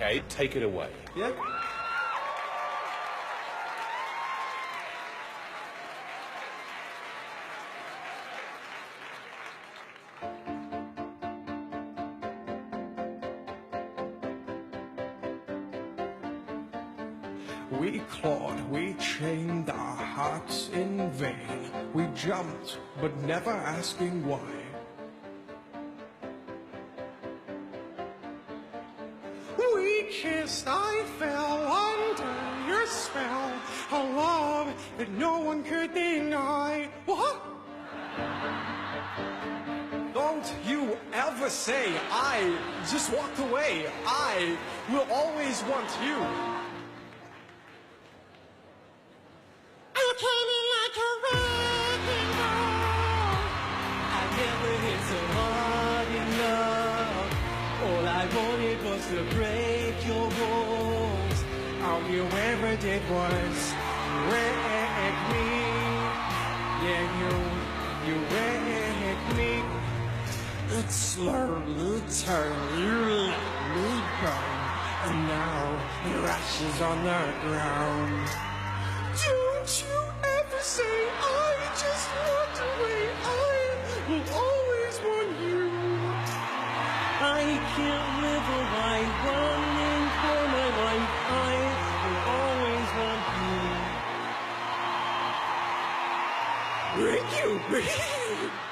Okay, take it away. Yeah? We clawed, we chained our hearts in vain. We jumped, but never asking why. We kissed, I fell under your spell. A love that no one could deny. What? Don't you ever say I just walked away. I will always want you. To break your walls, All you ever did was wreck me. Yeah, you wrecked me. It slowly turned, you let me go, and now your ashes on the ground. Don't you ever say I just walked away. I will always want you. I can't live a life running for my life. I will always want you. Break you, break you.